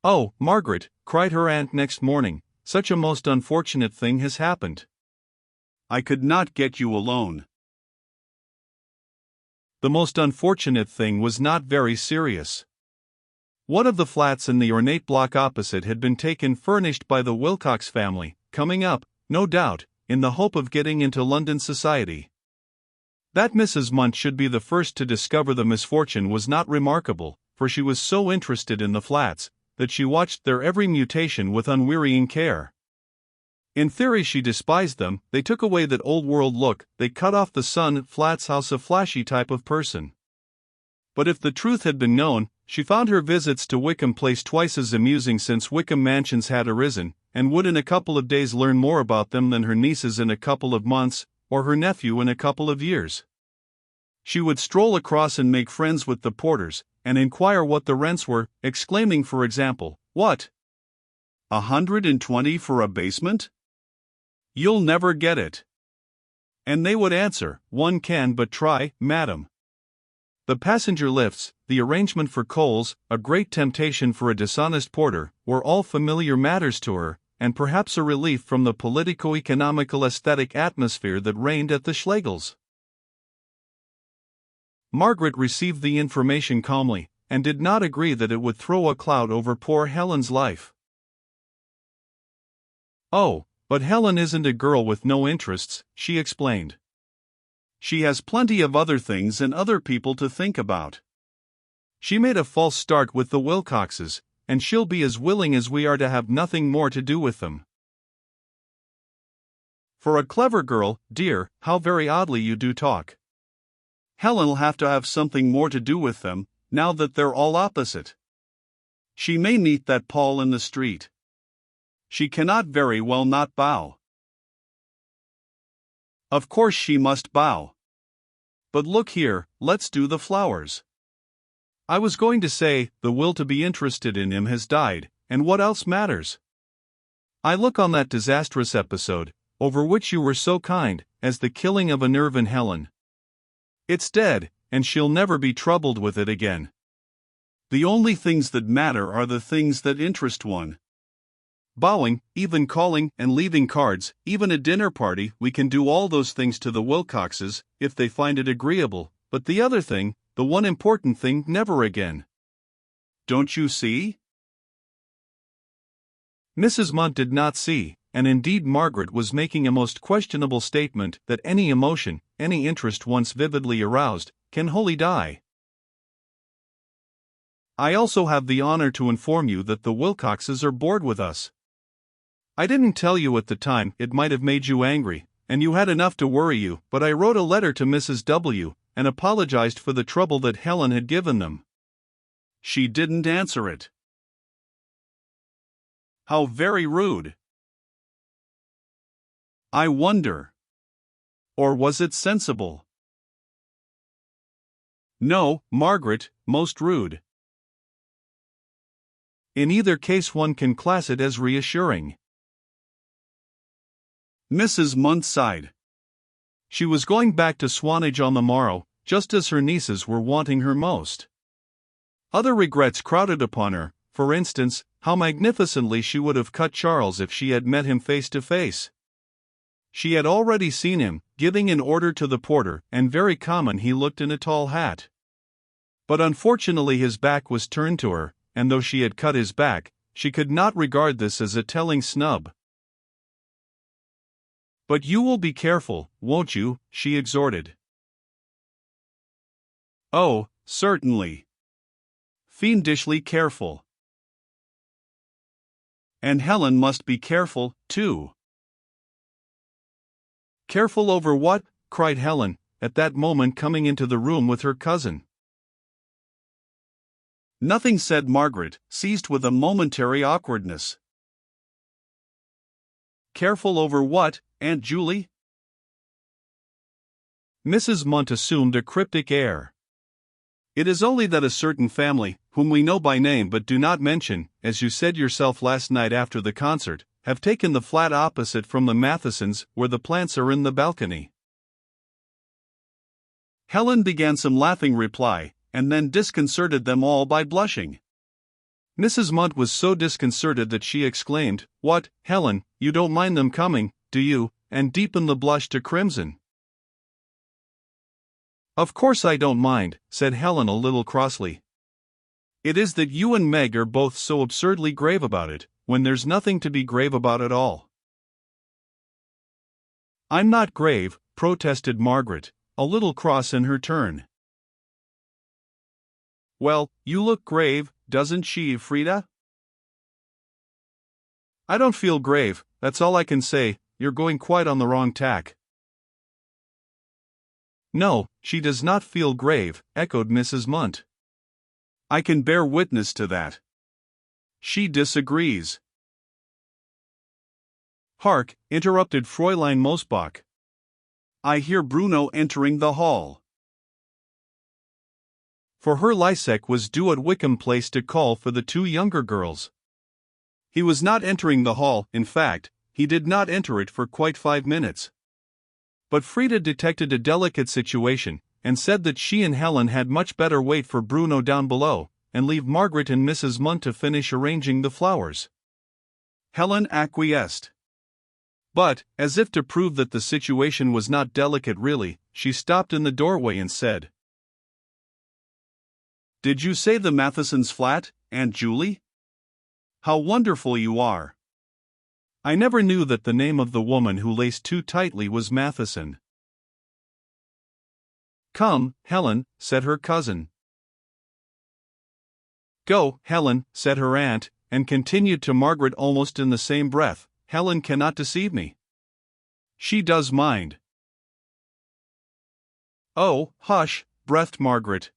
"Oh, Margaret," cried her aunt next morning, "such a most unfortunate thing has happened. I could not get you alone." The most unfortunate thing was not very serious. One of the flats in the ornate block opposite had been taken furnished by the Wilcox family, coming up, no doubt, in the hope of getting into London society. That Mrs. Munt should be the first to discover the misfortune was not remarkable, for she was so interested in the flats that she watched their every mutation with unwearying care. In theory she despised them, they took away that old-world look, they cut off the sun, flats house a flashy type of person. But if the truth had been known, she found her visits to Wickham Place twice as amusing since Wickham Mansions had arisen, and would in a couple of days learn more about them than her nieces in a couple of months, or her nephew in a couple of years. She would stroll across and make friends with the porters, and inquire what the rents were, exclaiming for example, "What? 120 for a basement? You'll never get it." And they would answer, "One can but try, madam." The passenger lifts, the arrangement for coals, a great temptation for a dishonest porter, were all familiar matters to her, and perhaps a relief from the politico-economical aesthetic atmosphere that reigned at the Schlegels. Margaret received the information calmly, and did not agree that it would throw a cloud over poor Helen's life. "Oh, but Helen isn't a girl with no interests," she explained. "She has plenty of other things and other people to think about. She made a false start with the Wilcoxes, and she'll be as willing as we are to have nothing more to do with them." "For a clever girl, dear, how very oddly you do talk." "Helen'll have to have something more to do with them, now that they're all opposite. She may meet that Paul in the street. She cannot very well not bow." "Of course she must bow. But look here, let's do the flowers." "I was going to say, the will to be interested in him has died, and what else matters? I look on that disastrous episode, over which you were so kind, as the killing of a nerve in Helen. It's dead, and she'll never be troubled with it again. The only things that matter are the things that interest one. Bowing, even calling and leaving cards, even a dinner party, we can do all those things to the Wilcoxes, if they find it agreeable, but the other thing, the one important thing, never again. Don't you see?" Mrs. Munt did not see, and indeed Margaret was making a most questionable statement that any emotion, any interest once vividly aroused, can wholly die. "I also have the honor to inform you that the Wilcoxes are bored with us. I didn't tell you at the time, it might have made you angry, and you had enough to worry you, but I wrote a letter to Mrs. W. and apologized for the trouble that Helen had given them." "She didn't answer it." "How very rude." "I wonder. Or was it sensible?" "No, Margaret, most rude." In either case one can class it as reassuring. Mrs. Munt sighed. She was going back to Swanage on the morrow, just as her nieces were wanting her most. Other regrets crowded upon her, for instance, how magnificently she would have cut Charles if she had met him face to face. She had already seen him, giving an order to the porter, and very common he looked in a tall hat. But unfortunately his back was turned to her, and though she had cut his back, she could not regard this as a telling snub. "But you will be careful, won't you?" she exhorted. "Oh, certainly. Fiendishly careful. And Helen must be careful, too." "Careful over what?" cried Helen, at that moment coming into the room with her cousin. "Nothing," said Margaret, seized with a momentary awkwardness. "Careful over what, Aunt Julie?" Mrs. Munt assumed a cryptic air. "It is only that a certain family, whom we know by name but do not mention, as you said yourself last night after the concert, have taken the flat opposite from the Mathesons, where the plants are in the balcony." Helen began some laughing reply, and then disconcerted them all by blushing. Mrs. Munt was so disconcerted that she exclaimed, "What, Helen, you don't mind them coming, do you?" and deepened the blush to crimson. "Of course I don't mind," said Helen a little crossly. "It is that you and Meg are both so absurdly grave about it, when there's nothing to be grave about at all." "I'm not grave," protested Margaret, a little cross in her turn. "Well, you look grave, doesn't she, Frida?" "I don't feel grave, that's all I can say. You're going quite on the wrong tack." "No, she does not feel grave," echoed Mrs. Munt. "I can bear witness to that. She disagrees." "Hark," interrupted Fräulein Mosbach. "I hear Bruno entering the hall." For Herr Lysek was due at Wickham Place to call for the two younger girls. He was not entering the hall, in fact, he did not enter it for quite 5 minutes. But Frida detected a delicate situation, and said that she and Helen had much better wait for Bruno down below, and leave Margaret and Mrs. Munt to finish arranging the flowers. Helen acquiesced. But, as if to prove that the situation was not delicate really, she stopped in the doorway and said, "Did you say the Mathesons' flat, Aunt Julie? How wonderful you are! I never knew that the name of the woman who laced too tightly was Matheson." "Come, Helen," said her cousin. "Go, Helen," said her aunt, and continued to Margaret almost in the same breath, "Helen cannot deceive me. She does mind." "Oh, hush," breathed Margaret.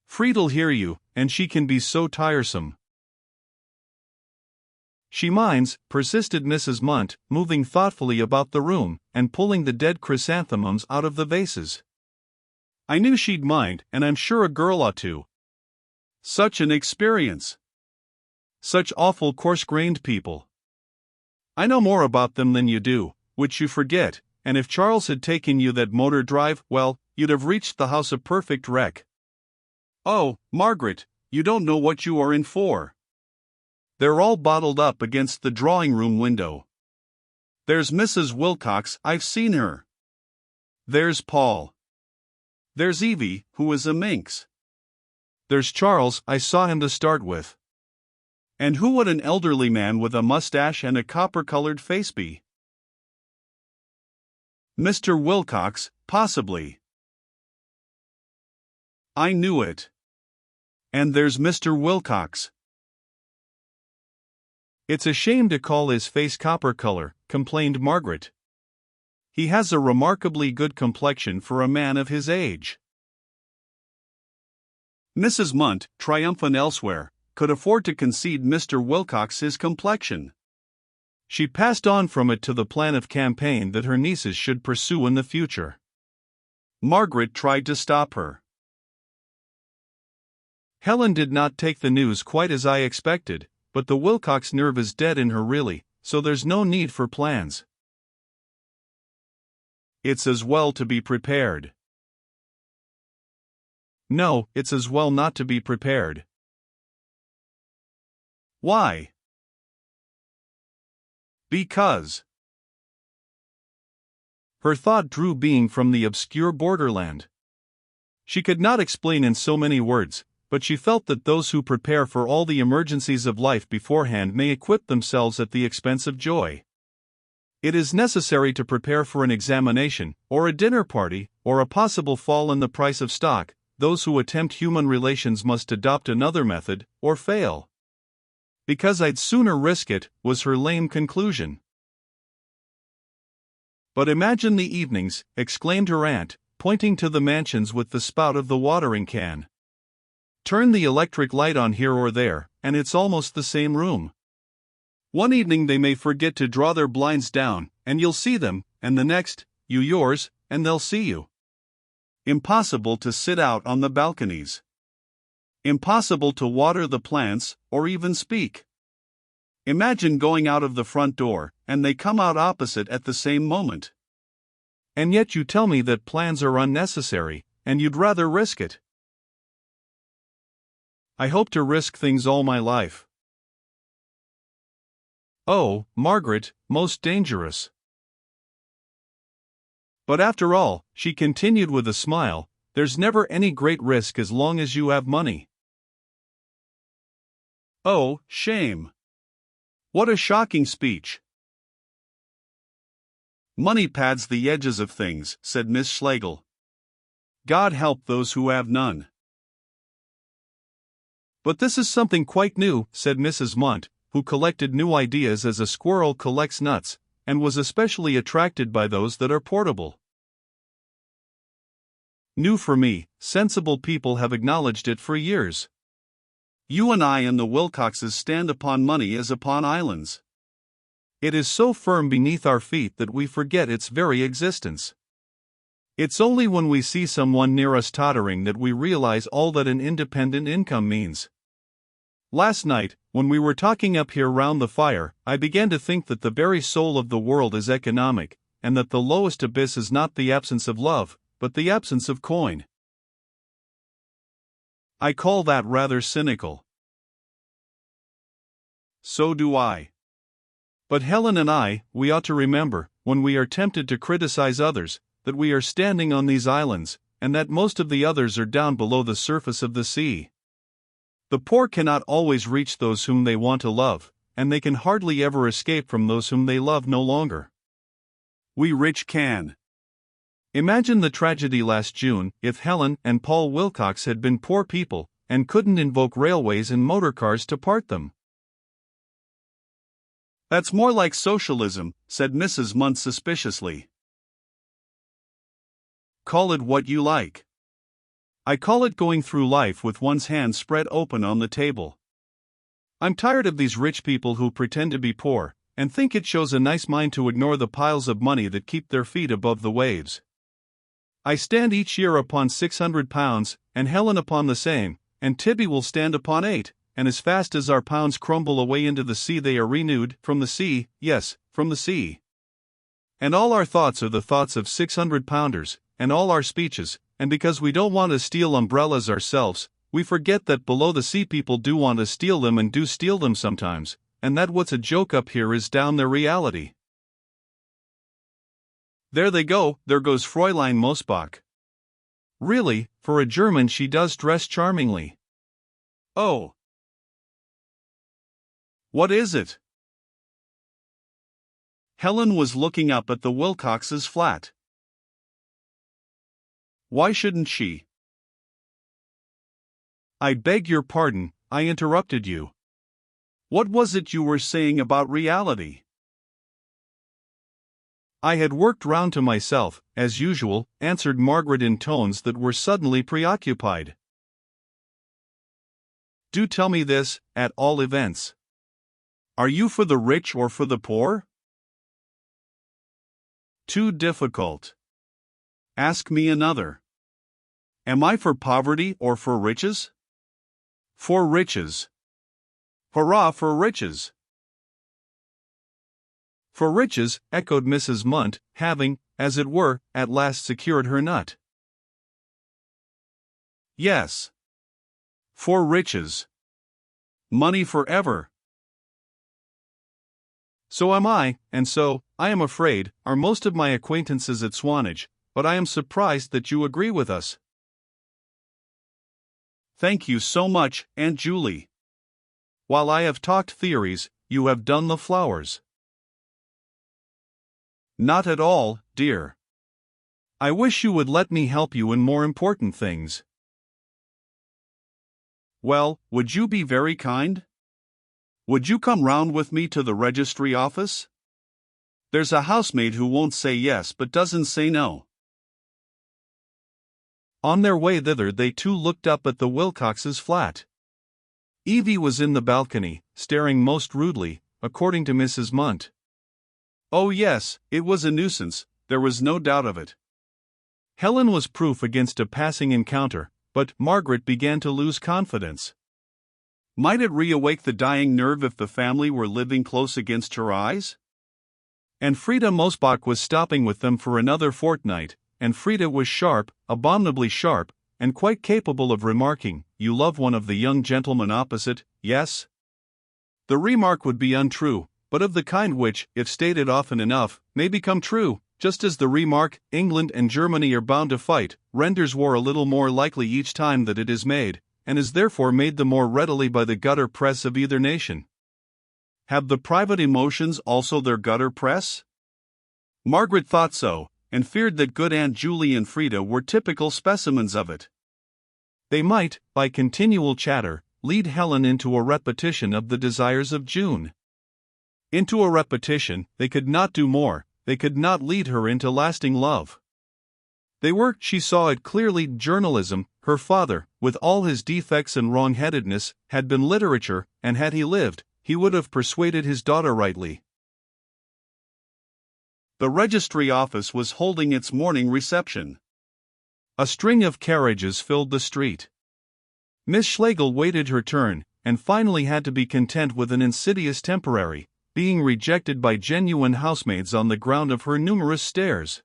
"Frieda'll hear you, and she can be so tiresome." "She minds," persisted Mrs. Munt, moving thoughtfully about the room, and pulling the dead chrysanthemums out of the vases. "I knew she'd mind, and I'm sure a girl ought to. Such an experience! Such awful coarse-grained people. I know more about them than you do, which you forget, and if Charles had taken you that motor drive, well, you'd have reached the house a perfect wreck." "Oh, Margaret, you don't know what you are in for. They're all bottled up against the drawing-room window. There's Mrs. Wilcox, I've seen her. There's Paul. There's Evie, who is a minx. There's Charles, I saw him to start with. And who would an elderly man with a mustache and a copper-colored face be? Mr. Wilcox, possibly. I knew it. And there's Mr. Wilcox." "It's a shame to call his face copper color," complained Margaret. "He has a remarkably good complexion for a man of his age." Mrs. Munt, triumphant elsewhere, could afford to concede Mr. Wilcox his complexion. She passed on from it to the plan of campaign that her nieces should pursue in the future. Margaret tried to stop her. "Helen did not take the news quite as I expected, but the Wilcox nerve is dead in her really, so there's no need for plans. It's as well to be prepared." "No, it's as well not to be prepared." "Why?" "Because." Her thought drew being from the obscure borderland. She could not explain in so many words, but she felt that those who prepare for all the emergencies of life beforehand may equip themselves at the expense of joy. It is necessary to prepare for an examination, or a dinner party, or a possible fall in the price of stock. Those who attempt human relations must adopt another method, or fail. "Because I'd sooner risk it," was her lame conclusion. "But imagine the evenings," exclaimed her aunt, pointing to the mansions with the spout of the watering can. "Turn the electric light on here or there, and it's almost the same room. One evening they may forget to draw their blinds down, and you'll see them, and the next, you yours, and they'll see you. Impossible to sit out on the balconies. Impossible to water the plants, or even speak. Imagine going out of the front door, and they come out opposite at the same moment. And yet you tell me that plans are unnecessary, and you'd rather risk it." I hope to risk things all my life. Oh, Margaret, most dangerous. But after all, she continued with a smile, there's never any great risk as long as you have money. Oh, shame. What a shocking speech. Money pads the edges of things, said Miss Schlegel. God help those who have none. But this is something quite new, said Mrs. Munt, who collected new ideas as a squirrel collects nuts, and was especially attracted by those that are portable. New for me, sensible people have acknowledged it for years. You and I and the Wilcoxes stand upon money as upon islands. It is so firm beneath our feet that we forget its very existence. It's only when we see someone near us tottering that we realize all that an independent income means. Last night, when we were talking up here round the fire, I began to think that the very soul of the world is economic, and that the lowest abyss is not the absence of love, but the absence of coin. I call that rather cynical. So do I. But Helen and I, we ought to remember, when we are tempted to criticize others, that we are standing on these islands, and that most of the others are down below the surface of the sea. The poor cannot always reach those whom they want to love, and they can hardly ever escape from those whom they love no longer. We rich can. Imagine the tragedy last June if Helen and Paul Wilcox had been poor people, and couldn't invoke railways and motor cars to part them. That's more like socialism, said Mrs. Munt suspiciously. Call it what you like. I call it going through life with one's hands spread open on the table. I'm tired of these rich people who pretend to be poor, and think it shows a nice mind to ignore the piles of money that keep their feet above the waves. I stand each year upon £600, and Helen upon the same, and Tibby will stand upon 8, and as fast as our pounds crumble away into the sea they are renewed, from the sea, yes, from the sea. And all our thoughts are the thoughts of 600-pounders, and all our speeches, and because we don't want to steal umbrellas ourselves, we forget that below the sea people do want to steal them and do steal them sometimes, and that what's a joke up here is down their reality. There they go, there goes Fräulein Mosbach. Really, for a German she does dress charmingly. Oh. What is it? Helen was looking up at the Wilcoxes' flat. Why shouldn't she? I beg your pardon, I interrupted you. What was it you were saying about reality? I had worked round to myself, as usual, answered Margaret in tones that were suddenly preoccupied. Do tell me this, at all events. Are you for the rich or for the poor? Too difficult. Ask me another. Am I for poverty or for riches? For riches. Hurrah for riches! For riches, echoed Mrs. Munt, having, as it were, at last secured her nut. Yes. For riches. Money forever. So am I, and so, I am afraid, are most of my acquaintances at Swanage, but I am surprised that you agree with us. Thank you so much, Aunt Julie. While I have talked theories, you have done the flowers. Not at all, dear. I wish you would let me help you in more important things. Well, would you be very kind? Would you come round with me to the registry office? There's a housemaid who won't say yes but doesn't say no. On their way thither they too looked up at the Wilcoxes' flat. Evie was in the balcony, staring most rudely, according to Mrs. Munt. Oh yes, it was a nuisance, there was no doubt of it. Helen was proof against a passing encounter, but Margaret began to lose confidence. Might it reawake the dying nerve if the family were living close against her eyes? And Frida Mosbach was stopping with them for another fortnight, and Frida was sharp, abominably sharp, and quite capable of remarking, "You love one of the young gentlemen opposite, yes?" The remark would be untrue, but of the kind which, if stated often enough, may become true, just as the remark, "England and Germany are bound to fight," renders war a little more likely each time that it is made, and is therefore made the more readily by the gutter press of either nation. Have the private emotions also their gutter press? Margaret thought so, and feared that good Aunt Julie and Frida were typical specimens of it. They might, by continual chatter, lead Helen into a repetition of the desires of June. Into a repetition, they could not do more, they could not lead her into lasting love. They were, she saw it clearly, journalism. Her father, with all his defects and wrong-headedness, had been literature, and had he lived, he would have persuaded his daughter rightly. The registry office was holding its morning reception. A string of carriages filled the street. Miss Schlegel waited her turn, and finally had to be content with an insidious temporary, being rejected by genuine housemaids on the ground of her numerous stares.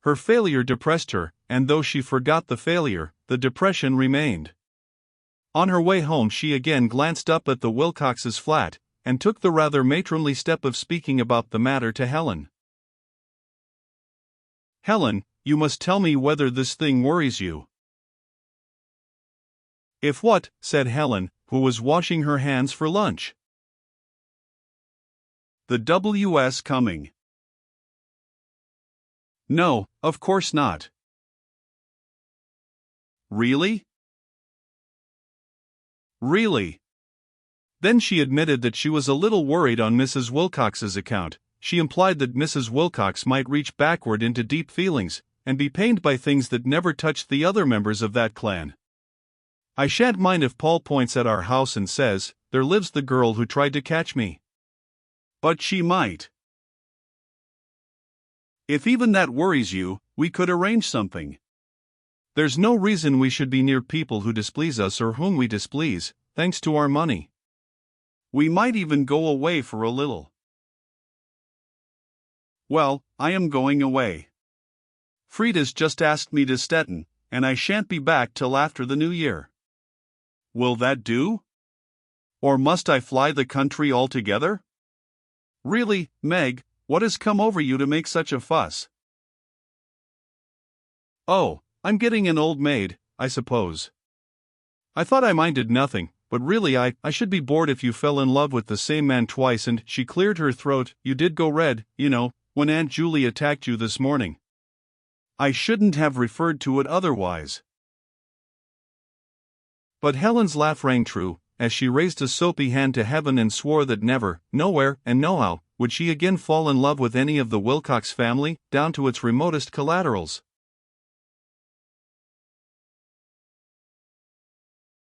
Her failure depressed her, and though she forgot the failure, the depression remained. On her way home she again glanced up at the Wilcoxes' flat, and took the rather matronly step of speaking about the matter to Helen. "Helen, you must tell me whether this thing worries you." "If what?" said Helen, who was washing her hands for lunch. "The W.S. coming." "No, of course not." "Really?" "Really." Then she admitted that she was a little worried on Mrs. Wilcox's account. She implied that Mrs. Wilcox might reach backward into deep feelings, and be pained by things that never touched the other members of that clan. "I shan't mind if Paul points at our house and says, 'There lives the girl who tried to catch me.'" "But she might." "If even that worries you, we could arrange something." "There's no reason we should be near people who displease us or whom we displease, thanks to our money." "We might even go away for a little." "Well, I am going away. Frida's just asked me to Stettin, and I shan't be back till after the New Year." "Will that do? Or must I fly the country altogether?" "Really, Meg, what has come over you to make such a fuss?" "Oh, I'm getting an old maid, I suppose. I thought I minded nothing, but really I should be bored if you fell in love with the same man twice." And she cleared her throat. "You did go red, you know, when Aunt Julie attacked you this morning. I shouldn't have referred to it otherwise." But Helen's laugh rang true, as she raised a soapy hand to heaven and swore that never, nowhere, and nohow, would she again fall in love with any of the Wilcox family, down to its remotest collaterals.